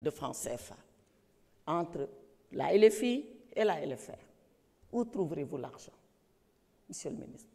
de francs CFA entre la LFI et la LFR. Où trouverez-vous l'argent, Monsieur le ministre?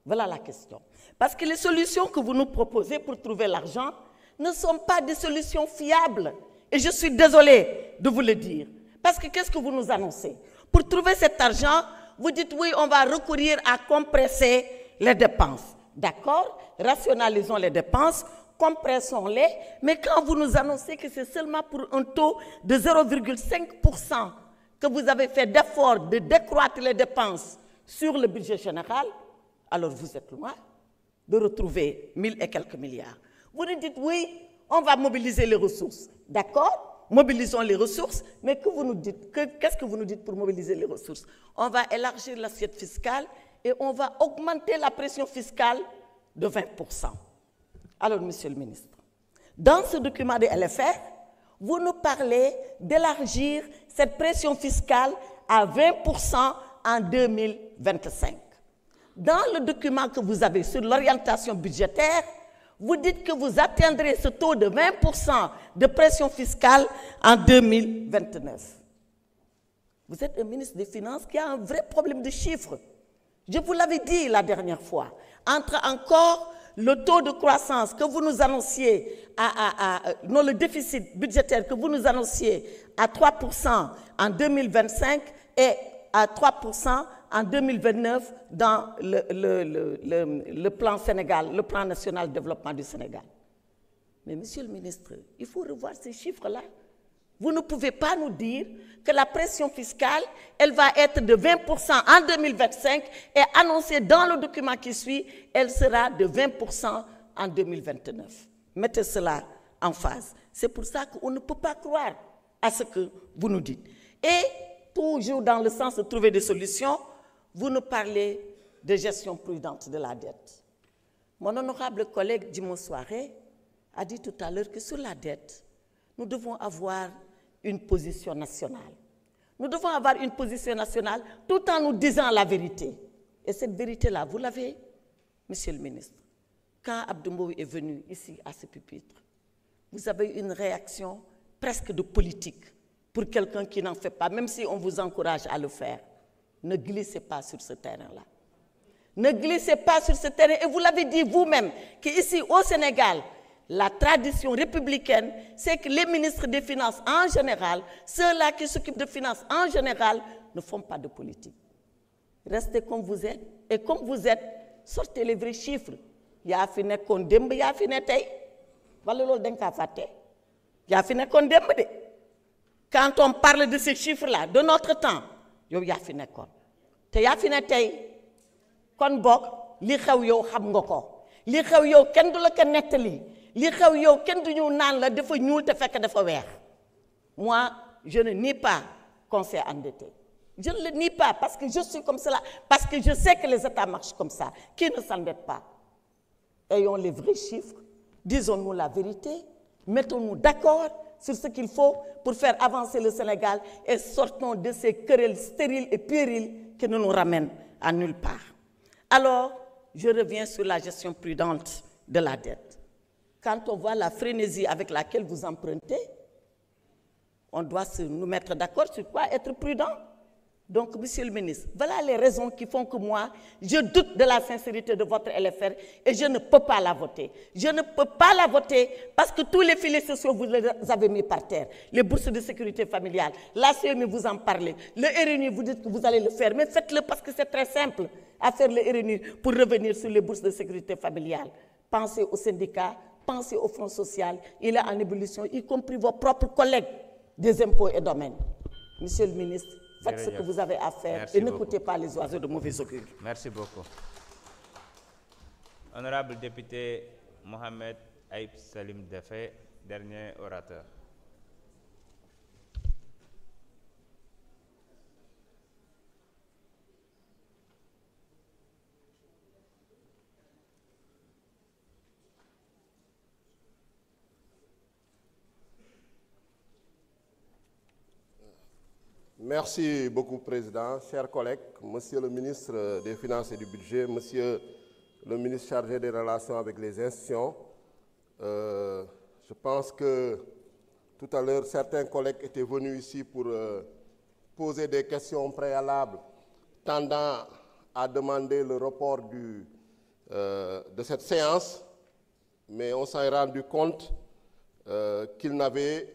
Voilà la question. Parce que les solutions que vous nous proposez pour trouver l'argent ne sont pas des solutions fiables. Et je suis désolée de vous le dire. Parce que qu'est-ce que vous nous annoncez? Pour trouver cet argent, vous dites oui, on va recourir à compresser les dépenses. D'accord? Rationalisons les dépenses, compressons-les. Mais quand vous nous annoncez que c'est seulement pour un taux de 0,5% que vous avez fait d'effort de décroître les dépenses sur le budget général, alors vous êtes loin de retrouver 1000 et quelques milliards. Vous nous dites oui, on va mobiliser les ressources. D'accord? Mobilisons les ressources, mais que vous nous dites, qu'est-ce que vous nous dites pour mobiliser les ressources? On va élargir l'assiette fiscale et on va augmenter la pression fiscale de 20%. Alors, Monsieur le ministre, dans ce document de LFR, vous nous parlez d'élargir cette pression fiscale à 20% en 2025. Dans le document que vous avez sur l'orientation budgétaire, vous dites que vous atteindrez ce taux de 20% de pression fiscale en 2029. Vous êtes un ministre des Finances qui a un vrai problème de chiffres. Je vous l'avais dit la dernière fois. Entre encore le taux de croissance que vous nous annonciez, non, le déficit budgétaire que vous nous annonciez à 3% en 2025 et à 3% en 2029 dans le plan Sénégal, le plan national de développement du Sénégal. Mais Monsieur le ministre, il faut revoir ces chiffres-là. Vous ne pouvez pas nous dire que la pression fiscale, elle va être de 20% en 2025 et annoncée dans le document qui suit, elle sera de 20% en 2029. Mettez cela en phase. C'est pour ça qu'on ne peut pas croire à ce que vous nous dites. Et toujours dans le sens de trouver des solutions, vous nous parlez de gestion prudente de la dette. Mon honorable collègue Djimo Souaré a dit tout à l'heure que sur la dette, nous devons avoir une position nationale. Nous devons avoir une position nationale tout en nous disant la vérité. Et cette vérité-là, vous l'avez, Monsieur le ministre. Quand Abdou Mbow est venu ici à ce pupitre, vous avez une réaction presque de politique pour quelqu'un qui n'en fait pas, même si on vous encourage à le faire. Ne glissez pas sur ce terrain-là. Ne glissez pas sur ce terrain. Et vous l'avez dit vous-même, qu'ici au Sénégal, la tradition républicaine, c'est que les ministres des Finances en général, ceux-là qui s'occupent de finances en général, ne font pas de politique. Restez comme vous êtes. Et comme vous êtes, sortez les vrais chiffres. Il y a fini qu'on dembe, il y a fini tay. Voilà l'ol denka faté. Il y a fini qu'on dembe de. Quand on parle de ces chiffres-là, de notre temps, yow yaa fi nekkoon te yaa fi ne tey kon bokk li xew yow xam nga ko li xew yow kenn du la ko nettali li xew yow kenn du ñëw naan la dafa ñuul te fekk dafa weex. Moi je ne nie pas qu'on s'est endetté, je ne le nie pas parce que je suis comme cela, parce que je sais que les États marchent comme ça. Qui ne s'endette pas? Ayons les vrais chiffres, disons-nous la vérité, mettons-nous d'accord sur ce qu'il faut pour faire avancer le Sénégal et sortons de ces querelles stériles et puériles qui ne nous ramènent à nulle part. Alors, je reviens sur la gestion prudente de la dette. Quand on voit la frénésie avec laquelle vous empruntez, on doit nous mettre d'accord sur quoi être prudent. Donc, Monsieur le ministre, voilà les raisons qui font que moi, je doute de la sincérité de votre LFR et je ne peux pas la voter. Je ne peux pas la voter parce que tous les filets sociaux, vous les avez mis par terre. Les bourses de sécurité familiale, la CMU, vous en parlez. Le RNU, vous dites que vous allez le faire, mais faites-le parce que c'est très simple à faire le RNU pour revenir sur les bourses de sécurité familiale. Pensez aux syndicats, pensez au Front social, il est en ébullition, y compris vos propres collègues des impôts et domaines. Monsieur le ministre, faites ce que vous avez à faire. Merci et n'écoutez pas les oiseaux de mauvais augure. Merci beaucoup. Honorable député Mohamed Aïb Salim Defé, dernier orateur. Merci beaucoup, Président. Chers collègues, Monsieur le ministre des Finances et du Budget, Monsieur le ministre chargé des relations avec les institutions, je pense que Tout à l'heure, certains collègues étaient venus ici pour poser des questions préalables tendant à demander le report de cette séance, mais on s'en est rendu compte qu'ils n'avaient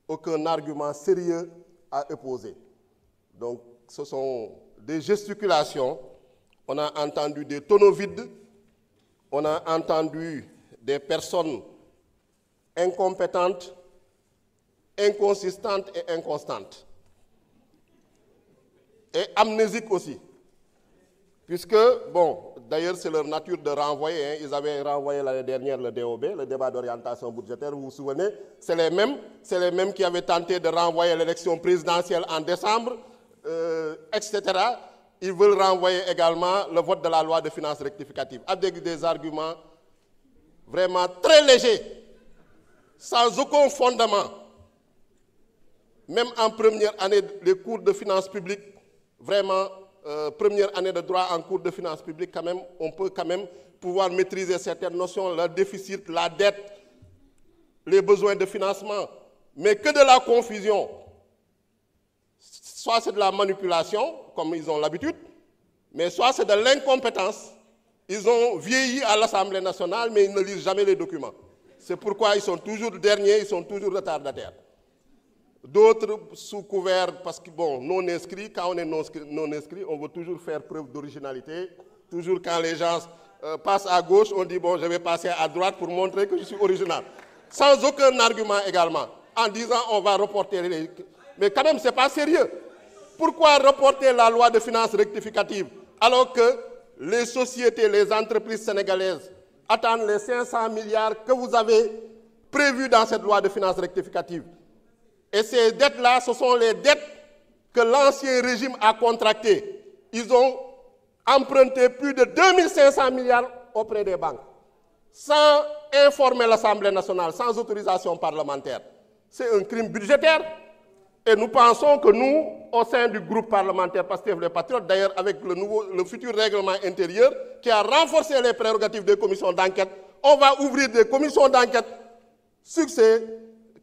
aucun argument sérieux à opposer. Donc, ce sont des gesticulations, on a entendu des tonneaux vides, on a entendu des personnes incompétentes, inconsistantes et inconstantes. Et amnésiques aussi. Puisque, bon, d'ailleurs c'est leur nature de renvoyer, hein. Ils avaient renvoyé l'année dernière le DOB, le débat d'orientation budgétaire, vous vous souvenez, c'est les mêmes qui avaient tenté de renvoyer l'élection présidentielle en décembre, etc. Ils veulent renvoyer également le vote de la loi de finances rectificative, avec des arguments vraiment très légers, sans aucun fondement. Même en première année, les cours de finances publiques, vraiment, première année de droit en cours de finances publiques, quand même, on peut quand même pouvoir maîtriser certaines notions, le déficit, la dette, les besoins de financement, mais que de la confusion. Soit c'est de la manipulation, comme ils ont l'habitude, mais soit c'est de l'incompétence. Ils ont vieilli à l'Assemblée nationale, mais ils ne lisent jamais les documents. C'est pourquoi ils sont toujours derniers, ils sont toujours retardataires. D'autres sous couvert, parce que bon, non inscrits, quand on est non inscrit, on veut toujours faire preuve d'originalité. Toujours quand les gens passent à gauche, on dit bon, je vais passer à droite pour montrer que je suis original. Sans aucun argument également, en disant on va reporter les... Mais quand même, ce n'est pas sérieux. Pourquoi reporter la loi de finances rectificative alors que les sociétés, les entreprises sénégalaises attendent les 500 milliards que vous avez prévus dans cette loi de finances rectificative? Et ces dettes-là, ce sont les dettes que l'ancien régime a contractées. Ils ont emprunté plus de 2500 milliards auprès des banques, sans informer l'Assemblée nationale, sans autorisation parlementaire. C'est un crime budgétaire. Et nous pensons que nous, au sein du groupe parlementaire Pastef les Patriotes, d'ailleurs avec le futur règlement intérieur, qui a renforcé les prérogatives des commissions d'enquête, on va ouvrir des commissions d'enquête sur ces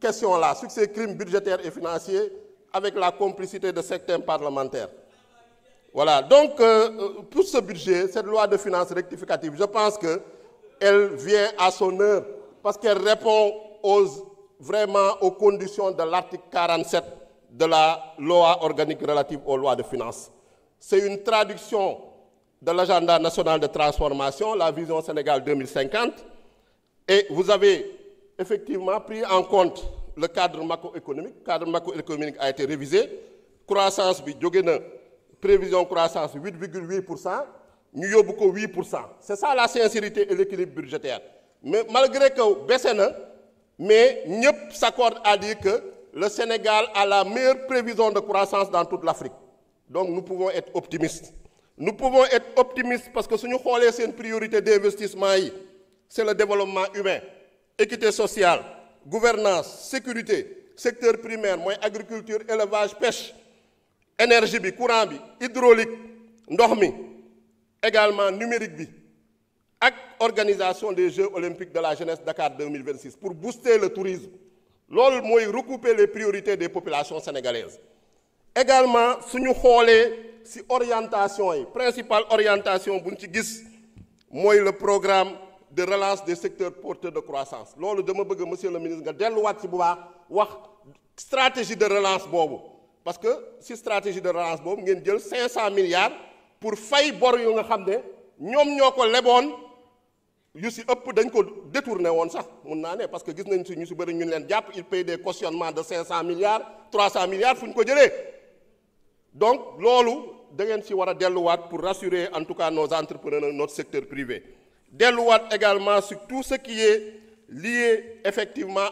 questions-là, sur ces crimes budgétaires et financiers, avec la complicité de certains parlementaires. Voilà, donc pour ce budget, cette loi de finances rectificative, je pense qu'elle vient à son heure, parce qu'elle répond vraiment aux conditions de l'article 47 de la loi organique relative aux lois de finances. C'est une traduction de l'agenda national de transformation, la vision Sénégal 2050, et vous avez effectivement pris en compte le cadre macroéconomique. Le cadre macroéconomique a été révisé. Croissance, prévision croissance 8,8%, nous avons 8%. C'est ça la sincérité et l'équilibre budgétaire. Mais malgré que baissé, mais nous s'accordent à dire que le Sénégal a la meilleure prévision de croissance dans toute l'Afrique. Donc nous pouvons être optimistes. Nous pouvons être optimistes parce que si nous avons une priorité d'investissement, c'est le développement humain, équité sociale, gouvernance, sécurité, secteur primaire, agriculture, élevage, pêche, énergie, courant, hydraulique, ndormi, également numérique, et organisation des Jeux olympiques de la jeunesse Dakar 2026 pour booster le tourisme. L'ol moy recouper les priorités des populations sénégalaises. Également, si nous regardons si orientation, principale orientation, le programme de relance des secteurs porteurs de croissance. Lolo dama bëgg monsieur le ministre nga delluwaat ci bu baax wax stratégie de relance boobu. Parce que si stratégie de relance boobu ngeen jël 500 milliards pour fay bor yu nga xam ne ñoom ñoo ko leboon yu si ëpp dañ ko détourné woon sax mun naa ne parce que gis nañ si ñu si bëri ñu leen jàpp ils payent des cautionnements de 500 milliards 300 milliards fu ñu ko jëlee. Donc loolu da ngeen si war a delluwaat pour rassurer en tout cas nos entrepreneurs, notre secteur privé. Delluwaat également sur tout ce qui est lié effectivement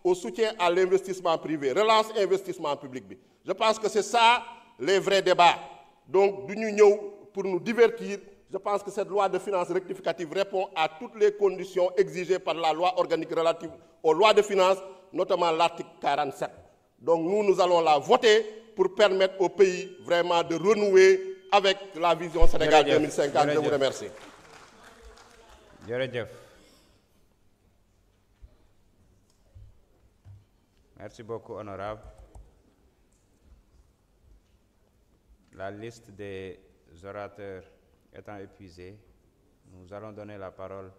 au soutien à l'investissement privé, relance investissement public. Je pense que c'est ça les vrais débats. Donc, pour nous divertir, je pense que cette loi de finances rectificative répond à toutes les conditions exigées par la loi organique relative aux lois de finances, notamment l'article 47. Donc nous allons la voter pour permettre au pays vraiment de renouer avec la vision Sénégal 2050. Je vous remercie. Merci beaucoup, honorable. La liste des orateurs étant épuisée, nous allons donner la parole